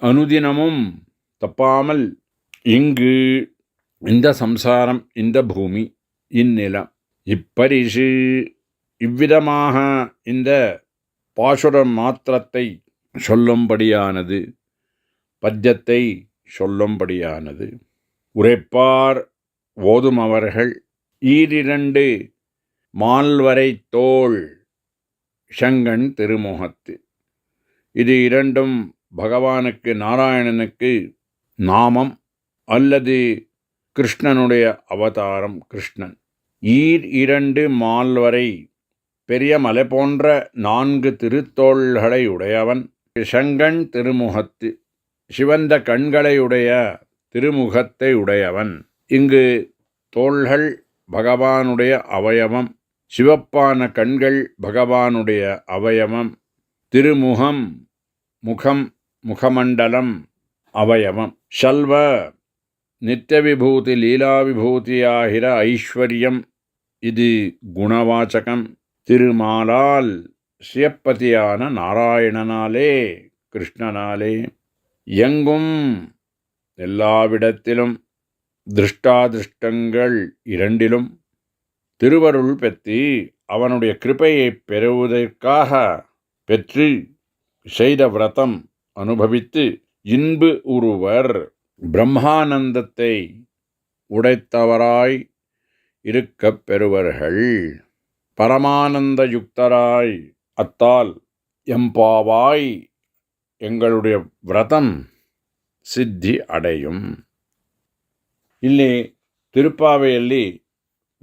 அனுதினமும் தப்பாமல் இங்கு இந்த சம்சாரம் இந்த பூமி இந்நிலம் இப்பரிசு இவ்விதமாக இந்த பாசுர மாத்திரத்தை சொல்லும்படியானது பத்யத்தை சொல்லும்படியானது உரைப்பார் ஓதும் அவர்கள் ஈரிரண்டு மால்வரை தோள் சங்கன் திருமுகத்து இது இரண்டும் பகவானுக்கு நாராயணனுக்கு நாமம் அல்லது கிருஷ்ணனுடைய அவதாரம் கிருஷ்ணன். ஈர் 2 மால்வரை பெரிய மலை போன்ற 4 திருத்தோள்களை உடையவன் சங்கன் திருமுகத்து சிவந்த கண்களையுடைய திருமுகத்தை உடையவன். இங்கு தோள்கள் பகவானுடைய அவயவம், சிவப்பான கண்கள் பகவானுடைய அவயவம், திருமுகம் முகம் முகமண்டலம் அவயவம். ஷல்வ நித்திய விபூதி லீலா விபூதியாகிற ஐஸ்வர்யம் இது குணவாச்சகம். திருமாலால் சிவப்பதியான நாராயணனாலே கிருஷ்ணனாலே எங்கும் எல்லாவிடத்திலும் திருஷ்டாதிருஷ்டங்கள் இரண்டிலும் திருவருள் பெற்று அவனுடைய கிருபையை பெறுவதற்காக பெற்று செய்த விரதம் அனுபவித்து இன்பு உருவர் பிரம்மானந்தத்தை உடைத்தவராய் இருக்கப் பெறுவர்கள். பரமானந்த யுக்தராய் அத்தால் எம்பாவாய் எங்களுடைய விரதம் ಸಿದ್ಧಿ ಅಡೆಯುಂ. ಇಲ್ಲಿ ತಿರುಪಾವೆಯಲ್ಲಿ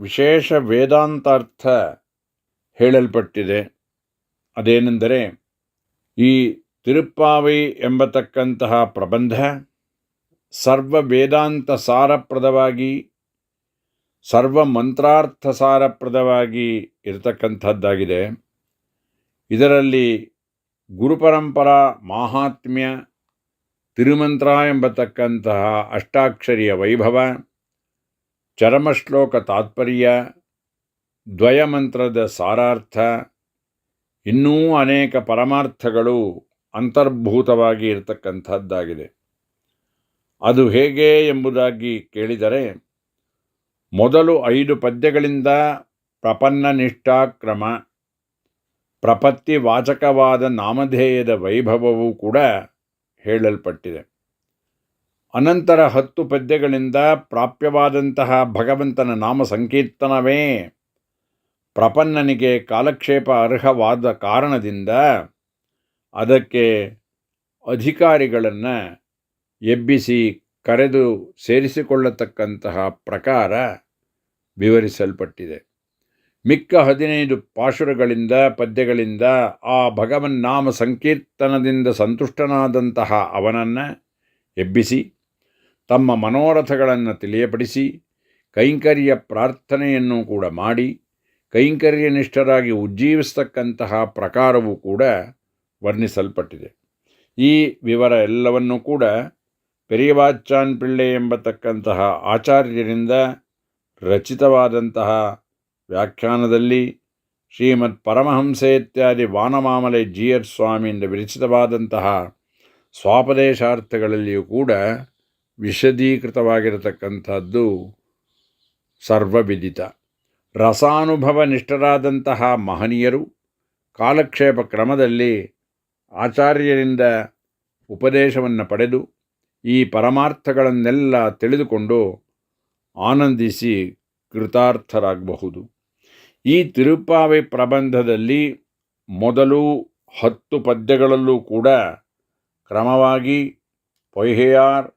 ವಿಶೇಷ ವೇದಾಂತಾರ್ಥ ಹೇಳಲ್ಪಟ್ಟಿದೆ. ಅದೇನೆಂದರೆ ಈ ತಿರುಪ್ಪಾವೈ ಎಂಬತಕ್ಕಂತಹ ಪ್ರಬಂಧ ಸರ್ವ ವೇದಾಂತ ಸಾರಪ್ರದವಾಗಿ ಸರ್ವ ಮಂತ್ರಾರ್ಥ ಸಾರಪ್ರದವಾಗಿ ಇರತಕ್ಕಂಥದ್ದಾಗಿದೆ. ಇದರಲ್ಲಿ ಗುರುಪರಂಪರಾ ಮಾಹಾತ್ಮ್ಯ, ತಿರುಮಂತ್ರ ಎಂಬತಕ್ಕಂತಹ ಅಷ್ಟಾಕ್ಷರಿಯ ವೈಭವ, ಚರಮಶ್ಲೋಕ ತಾತ್ಪರ್ಯ, ದ್ವಯಮಂತ್ರದ ಸಾರಾರ್ಥ, ಇನ್ನೂ ಅನೇಕ ಪರಮಾರ್ಥಗಳು ಅಂತರ್ಭೂತವಾಗಿ ಇರತಕ್ಕಂಥದ್ದಾಗಿದೆ. ಅದು ಹೇಗೆ ಎಂಬುದಾಗಿ ಕೇಳಿದರೆ, ಮೊದಲು 5 ಪದ್ಯಗಳಿಂದ ಪ್ರಪನ್ನ ನಿಷ್ಠಾಕ್ರಮ, ಪ್ರಪತ್ತಿ ವಾಚಕವಾದ ನಾಮಧೇಯದ ವೈಭವವೂ ಕೂಡ ಹೇಳಲ್ಪಟ್ಟಿದೆ. ಅನಂತರ 10 ಪದ್ಯಗಳಿಂದ ಪ್ರಾಪ್ಯವಾದಂತಹ ಭಗವಂತನ ನಾಮ ಸಂಕೀರ್ತನವೇ ಪ್ರಪನ್ನನಿಗೆ ಕಾಲಕ್ಷೇಪ ಅರ್ಹವಾದ ಕಾರಣದಿಂದ ಅದಕ್ಕೆ ಅಧಿಕಾರಿಗಳನ್ನು ಎಬ್ಬಿಸಿ ಕರೆದು ಸೇರಿಸಿಕೊಳ್ಳತಕ್ಕಂತಹ ಪ್ರಕಾರ ವಿವರಿಸಲ್ಪಟ್ಟಿದೆ. ಮಿಕ್ಕ 15 ಪಾಶುರಗಳಿಂದ ಪದ್ಯಗಳಿಂದ ಆ ಭಗವನ್ನಾಮ ಸಂಕೀರ್ತನದಿಂದ ಸಂತುಷ್ಟನಾದಂತಹ ಅವನನ್ನು ಎಬ್ಬಿಸಿ ತಮ್ಮ ಮನೋರಥಗಳನ್ನು ತಿಳಿಯಪಡಿಸಿ ಕೈಂಕರ್ಯ ಪ್ರಾರ್ಥನೆಯನ್ನು ಕೂಡ ಮಾಡಿ ಕೈಂಕರ್ಯನಿಷ್ಠರಾಗಿ ಉಜ್ಜೀವಿಸ್ತಕ್ಕಂತಹ ಪ್ರಕಾರವೂ ಕೂಡ ವರ್ಣಿಸಲ್ಪಟ್ಟಿದೆ. ಈ ವಿವರ ಎಲ್ಲವನ್ನೂ ಕೂಡ ಪೆರಿಯವಾಚಾನ್ ಪಿಳ್ಳೆ ಎಂಬತಕ್ಕಂತಹ ಆಚಾರ್ಯರಿಂದ ರಚಿತವಾದಂತಹ ವ್ಯಾಖ್ಯಾನದಲ್ಲಿ ಶ್ರೀಮದ್ ಪರಮಹಂಸೆ ಇತ್ಯಾದಿ ವಾನಮಾಮಲೆ ಜೀಯರ್ ಸ್ವಾಮಿಯಿಂದ ವಿರಚಿತವಾದಂತಹ ಸ್ವಾಪದೇಶಾರ್ಥಗಳಲ್ಲಿಯೂ ಕೂಡ ವಿಶದೀಕೃತವಾಗಿರತಕ್ಕಂಥದ್ದು ಸರ್ವವಿದಿತ. ರಸಾನುಭವ ನಿಷ್ಠರಾದಂತಹ ಮಹನೀಯರು ಕಾಲಕ್ಷೇಪ ಕ್ರಮದಲ್ಲಿ ಆಚಾರ್ಯರಿಂದ ಉಪದೇಶವನ್ನು ಪಡೆದು ಈ ಪರಮಾರ್ಥಗಳನ್ನೆಲ್ಲ ತಿಳಿದುಕೊಂಡು ಆನಂದಿಸಿ ಕೃತಾರ್ಥರಾಗಬಹುದು. ಈ ತಿರುಪ್ಪಾವೆ ಪ್ರಬಂಧದಲ್ಲಿ ಮೊದಲು 10 ಪದ್ಯಗಳಲ್ಲೂ ಕೂಡ ಕ್ರಮವಾಗಿ ಪೊಯ್ಹೆಯಾರ್,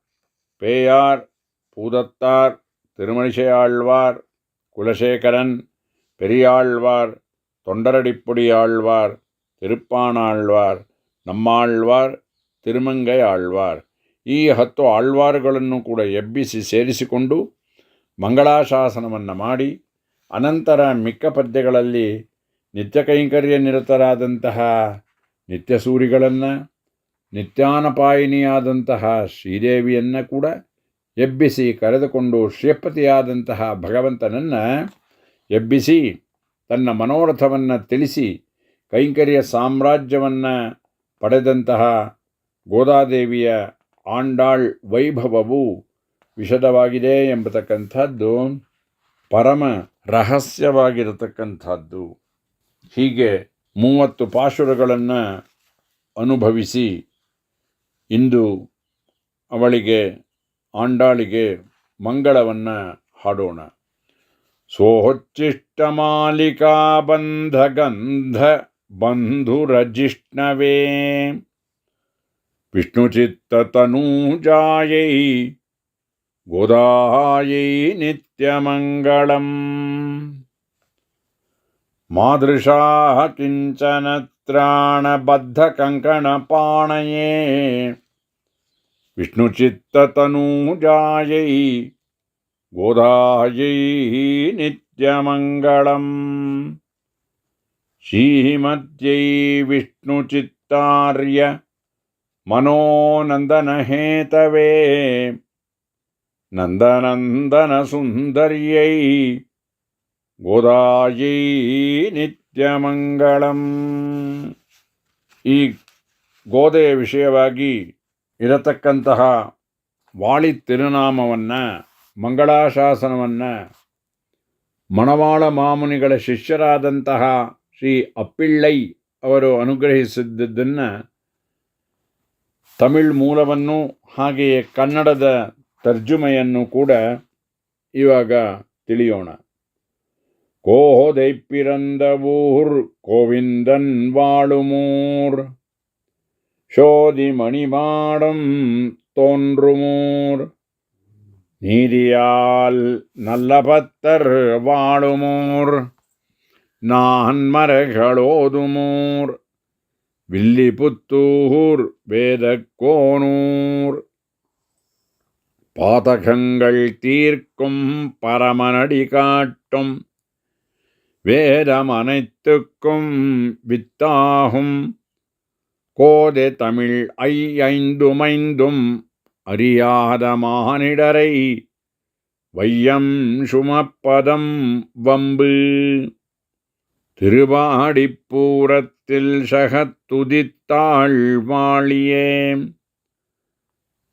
ಪೇಯಾರ್, ಪೂದತ್ತಾರ್, ತಿರುಮಣಿಸೆಯಾಳ್ವಾರ್, ಕುಲಶೇಖರನ್, ಪೆರಿಯಾಳ್ವಾರ್, ತೊಂಡರಡಿಪ್ಪುಡಿಯಾಳ್ವಾರ್, ತಿರುಪ್ಪಾಣಾಳ್ವಾರ್, ನಮ್ಮಾಳ್ವಾರ್, ತಿರುಮಂಗೈ ಆಳ್ವಾರ್ ಈ 10 ಆಳ್ವಾರುಗಳನ್ನು ಕೂಡ ಎಬ್ಬಿಸಿ ಸೇರಿಸಿಕೊಂಡು ಮಂಗಳಾಶಾಸನವನ್ನು ಮಾಡಿ ಅನಂತರ ಮಿಕ್ಕ ಪದ್ಯಗಳಲ್ಲಿ ನಿತ್ಯಕೈಂಕರ್ಯ ನಿರತರಾದಂತಹ ನಿತ್ಯಸೂರಿಗಳನ್ನು, ನಿತ್ಯಾನಪಾಯಿನಿಯಾದಂತಹ ಶ್ರೀದೇವಿಯನ್ನು ಕೂಡ ಎಬ್ಬಿಸಿ ಕರೆದುಕೊಂಡು ಶ್ರೀಪತಿಯಾದಂತಹ ಭಗವಂತನನ್ನು ಎಬ್ಬಿಸಿ ತನ್ನ ಮನೋರಥವನ್ನು ತಿಳಿಸಿ ಕೈಂಕರ್ಯ ಸಾಮ್ರಾಜ್ಯವನ್ನು ಪಡೆದಂತಹ ಗೋದಾದೇವಿಯ ಆಂಡಾಳ್ ವೈಭವವು ವಿಶದವಾಗಿದೆ ಎಂಬತಕ್ಕಂಥದ್ದು ಪರಮ ರಹಸ್ಯವಾಗಿರತಕ್ಕಂಥದ್ದು. ಹೀಗೆ 30 ಪಾಶುರಗಳನ್ನು ಅನುಭವಿಸಿ ಇಂದು ಅವಳಿಗೆ ಆಂಡಾಳಿಗೆ ಮಂಗಳವನ್ನು ಹಾಡೋಣ. ಸೋಚ್ಚಿಷ್ಟಮಾಲಿಕಾ ಬಂಧಗಂಧ ಬಂಧುರಜಿಷ್ಣವೇ ವಿಷ್ಣುಚಿತ್ತತನೂಜಾಯೈ ಗೋದಾಯೈ ನಿತ್ಯಮಂಗಳಂ. ಮಾದೃಶಾ ಕಿಂಚನ ತ್ರಾಣಬದ್ಧಕಂಕಣಪಾಣಯೇ ವಿಷ್ಣುಚಿತ್ತತನೂಜಾಯೈ ಗೋದಾಯೈ ನಿತ್ಯಮಂಗಳಂ. ಶ್ರೀಮದ್ಯೈ ವಿಷ್ಣುಚಿತ್ತಾರ್ಯ ಮನೋನಂದನಹೇತವೇ ನಂದನಂದನಸುಂದರ್ಯೈ ಗೋದಾಯೈ ನಿತ್ಯಮಂಗಳಂ. ಈ ಗೋದೆಯ ವಿಷಯವಾಗಿ ಇರತಕ್ಕಂತಹ ವಾಳಿ ತಿರುನಾಮವನ್ನು, ಮಂಗಳಾಶಾಸನವನ್ನು ಮಣವಾಳ ಮಾಮುನಿಗಳ ಶಿಷ್ಯರಾದಂತಹ ಶ್ರೀ ಅಪ್ಪಿಳ್ಳೈ ಅವರು ಅನುಗ್ರಹಿಸಿದ್ದನ್ನು ತಮಿಳ್ ಮೂಲವನ್ನು ಹಾಗೆಯೇ ಕನ್ನಡದ ತರ್ಜುಮೆಯನ್ನು ಕೂಡ ಇವಾಗ ತಿಳಿಯೋಣ. கோதை பிறந்த ஊர் கோவிந்தன் வாழுமூர் சோதி மணிமாடம் தோன்றுமூர் நீதியால் நல்ல பத்தர் வாழுமூர் நான்மறைகளோதுமூர் வில்லிபுத்தூர் வேதக்கோனூர் பாதகங்கள் தீர்க்கும் பரமனடி காட்டும் வேதம் அனைத்துக்கும் வித்தாகும் கோதை தமிழ் ஐந்துமைந்தும் அறியாத மானிடரை வையம் சுமப்பதம் வம்பு. திருவாடிப்பூரத்தில் சகத்துதித்தாள் வாழியே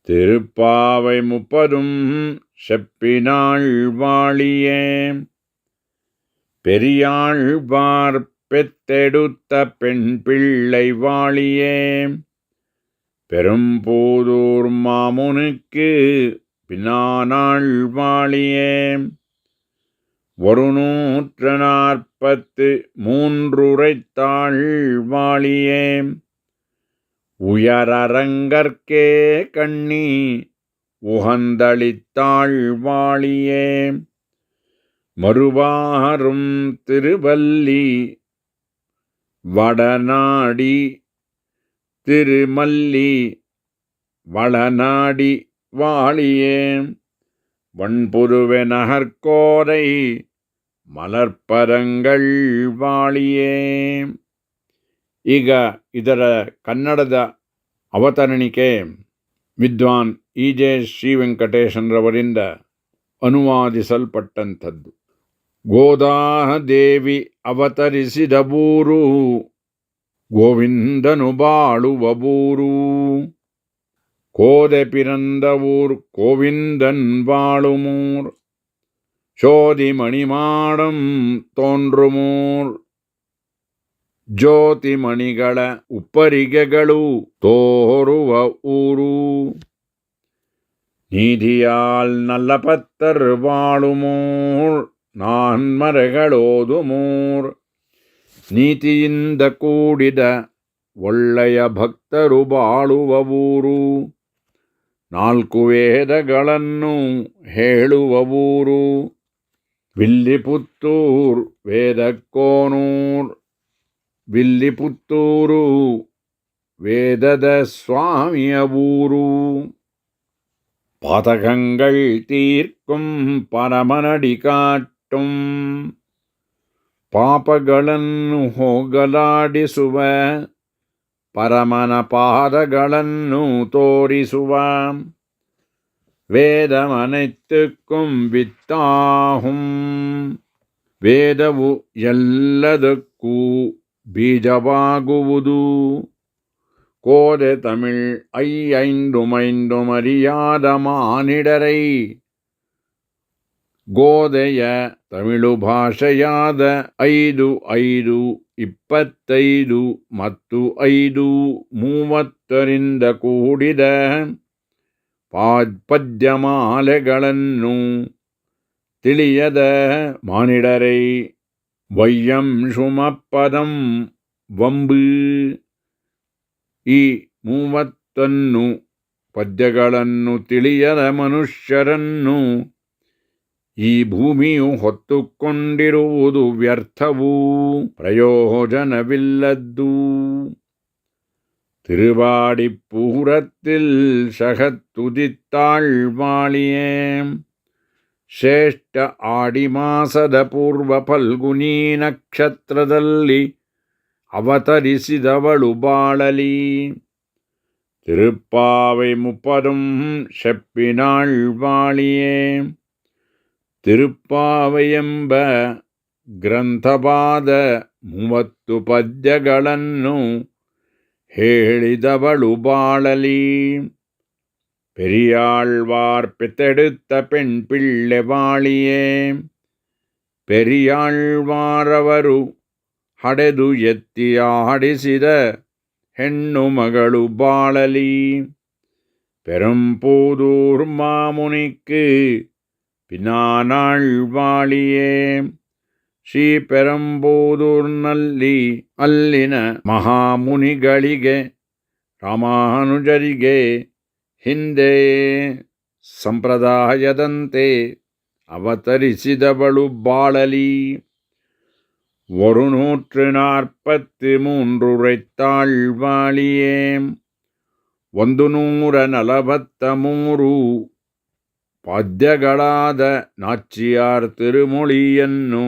திருப்பாவை 30 செப்பினாள் வாழியே பெரியாழ்வார் பெத்தெடுத்த பெண் பிள்ளை வாழியே பெரும்பூதூர் மாமுனுக்கு பின்னானாள் வாழியே 143 உரைத்தாள் வாழியே உயரரங்கற்கே கண்ணி உகந்தளித்தாள் வாழியே மறுவாரும் திருவல்லி வடநாடி திருமல்லி வளநாடி வாழியே வன்புருவ நகர்கோரை ಮಲರ್ಪರಂಗಳ್ ವಾಳಿಯೇ. ಈಗ ಇದರ ಕನ್ನಡದ ಅವತರಣಿಕೆ ವಿದ್ವಾನ್ ಇ. ಜೆ. ಶ್ರೀ ವೆಂಕಟೇಶನ್ರವರಿಂದ ಅನುವಾದಿಸಲ್ಪಟ್ಟಂಥದ್ದು. ಗೋದಾದೇವಿ ಅವತರಿಸಿದ ಬೂರು, ಗೋವಿಂದನು ಬಾಳುವ ಬೂರು. ಕೋದೆ ಪಿರಂದ ಊರ್ கோவிந்தன் வாழுமூர், சோதி மணிமாடம் தோன்றுமூர். ಜ್ಯೋತಿಮಣಿಗಳ ಉಪ್ಪರಿಗೆಗಳು ತೋರುವ ಊರು. நீதியால் நல்ல பத்தர் வாழுமூர், ನಾನ್ಮರೆಗಳೋದುಮೂರ್. ನೀತಿಯಿಂದ ಕೂಡಿದ ಒಳ್ಳೆಯ ಭಕ್ತರು ಬಾಳುವ ಊರು. 4 ವೇದಗಳನ್ನು ಹೇಳುವ ಊರು. ವಿಲ್ಲಿಪುತ್ತೂರ್ ವೇದಕ್ಕೋನೂರ್, வில்லிபுத்தூரு வேதத சுவாமிய ஊரு. பாதகங்கள் தீர்க்கும் பரமனடி காட்டும், ಪಾಪಗಳನ್ನು ಹೋಗಲಾಡಿಸುವ ಪರಮನ ಪಾದಗಳನ್ನು ತೋರಿಸುವ. ವೇದಮನೆತ್ತುக்கும் ವಿತ್ತಾಹುಂ, ವೇದವು ಎಲ್ಲದಕ್ಕೂ ಬೀಜವಾಗುವುದು. கோதை தமிழ் ஐந்துமைந்தும் அறியாத ಮಾನಿಡರೈ, ಗೋದೆಯ ತಮಿಳು ಭಾಷೆಯಾದ 5 5 25 ಮತ್ತು 5 30ರಿಂದ ಕೂಡಿದ ಪದ್ಯಮಾಲೆಗಳನ್ನು ತಿಳಿಯದ ಮಾನಿಡರೈ. ವಯ್ಯಂ ಶುಮಪ್ಪದಂ ವಂಬು, ಈ 30 ಪದ್ಯಗಳನ್ನು ತಿಳಿಯದ ಮನುಷ್ಯರನ್ನು ಈ ಭೂಮಿಯು ಹೊತ್ತುಕೊಂಡಿರುವುದು ವ್ಯರ್ಥವೂ ಪ್ರಯೋಜನವಿಲ್ಲದ್ದು. திருவாடிப்பூரத்தில் ಶಗತ್ತುದಿತ್ತಾಳ್ ವಾಳಿಯೇ, ಶ್ರೇಷ್ಠ ಆಡಿ ಮಾಸದ ಪೂರ್ವ ಫಲ್ಗುನಿ ನಕ್ಷತ್ರದಲ್ಲಿ ಅವತರಿಸಿದವಳು ಬಾಳಲಿ. ತಿರುಪ್ಪಾವೈ 30 ಶೆಪ್ಪಿನಾಳ್ ವಾಳಿಯೇ, ತಿರುಪ್ಪಾವೈ ಎಂಬ ಗ್ರಂಥವಾದ 30 ಪದ್ಯಗಳನ್ನು ಹೇಳಿದವಳು ಬಾಳಲಿ. பெரியாழ்வார் பெத்தெடுத்த பெண் பிள்ளை வாಳಿಯೇ, ಪೆರಿಯಾಳ್ವಾರವರು ಹಡೆದು ಎತ್ತಿ ಆಡಿಸಿದ ಹೆಣ್ಣು ಮಗಳು ಬಾಳಲಿ. பெரும்பூதூர் மாமுனிக்கு பின்னானாள் ವಾಳಿಯೇ, ಶ್ರೀ ಪೆರಂಬೂದೂರ್ನಲ್ಲಿ ಅಲ್ಲಿನ ಮಹಾಮುನಿಗಳಿಗೆ ರಾಮಾನುಜರಿಗೆ ಹಿಂದೆ ಸಂಪ್ರದಾಯದಂತೆ ಅವತರಿಸಿದವಳು ಬಾಳಲಿ. 143 ಉரைத்தாಳ್ ವಾಳಿಯೇ, 143 ಪದ್ಯಗಳಾದ ನಾಚ್ಚಿಯಾರ್ ತಿರುಮೊಳಿಯನ್ನು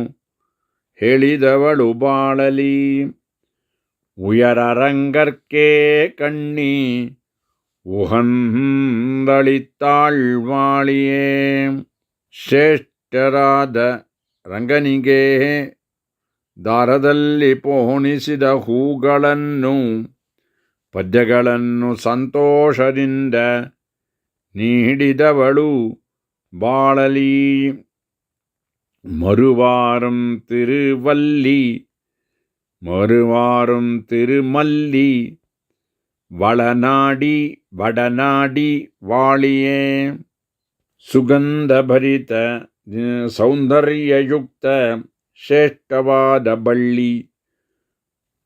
ಹೇಳಿದವಳು ಬಾಳಲಿ. ಉಯರರಂಗರ್ಕೆ ಕಣ್ಣಿ ಉಹಂದಳಿತ್ತಾಳ್ ವಾಳಿಯೇ, ಶ್ರೇಷ್ಠರಾದ ರಂಗನಿಗೆ ದಾರದಲ್ಲಿ ಪೋಣಿಸಿದ ಹೂಗಳನ್ನು ಪದ್ಯಗಳನ್ನು ಸಂತೋಷದಿಂದ ನೀಡಿದವಳು ಬಾಳಲಿ. மறுவாரும் திருவல்லி மறுவாரும் திருமல்லி, வளநாடி வடநாಡಿ ವಾಳಿಯೇ, ಸುಗಂಧಭರಿತ ಸೌಂದರ್ಯಯುಕ್ತ ಶ್ರೇಷ್ಠವಾದ ಬಳ್ಳಿ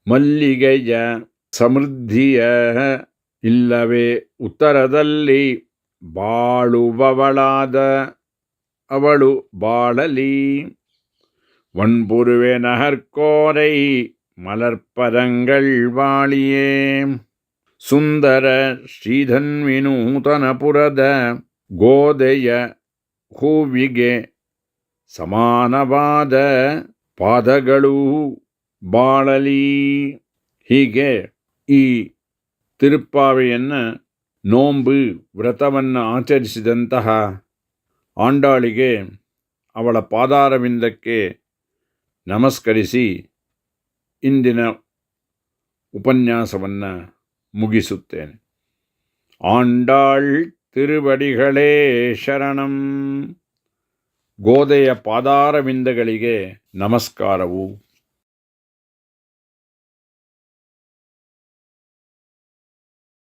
ಮಲ್ಲಿಗೆಯ ಸಮೃದ್ಧಿಯ ಇಲ್ಲವೇ ಉತ್ತರದಲ್ಲಿ ಬಾಳುವವಳಾದ ಅವಳು ಬಾಳಲಿ. வன்புருவே நகர்கோரை மலர்ப்பதங்கள் வாழியே, ಸುಂದರ ಶ್ರೀಧನ್ವಿನೂತನಪುರದ ಗೋದೆಯ ಹೂವಿಗೆ ಸಮಾನವಾದ ಪಾದಗಳು ಬಾಳಲಿ. ಹೀಗೆ ಈ ತಿರುಪ್ಪಾವೆಯನ್ನು ನೋಂಬು ವ್ರತವನ್ನು ಆಚರಿಸಿದಂತಹ ಆಂಡಾಳಿಗೆ ಅವಳ ಪಾದಾರವಿಂದಕ್ಕೆ ನಮಸ್ಕರಿಸಿ ಇಂದಿನ ಉಪನ್ಯಾಸವನ್ನು ಮುಗಿಸುತ್ತೇನೆ. ಆಂಡಾಳ್ ತಿರುವಡಿಗಳೇ ಶರಣಂ. ಗೋದೆಯ ಪಾದಾರವಿಂದಗಳಿಗೆ ನಮಸ್ಕಾರವು.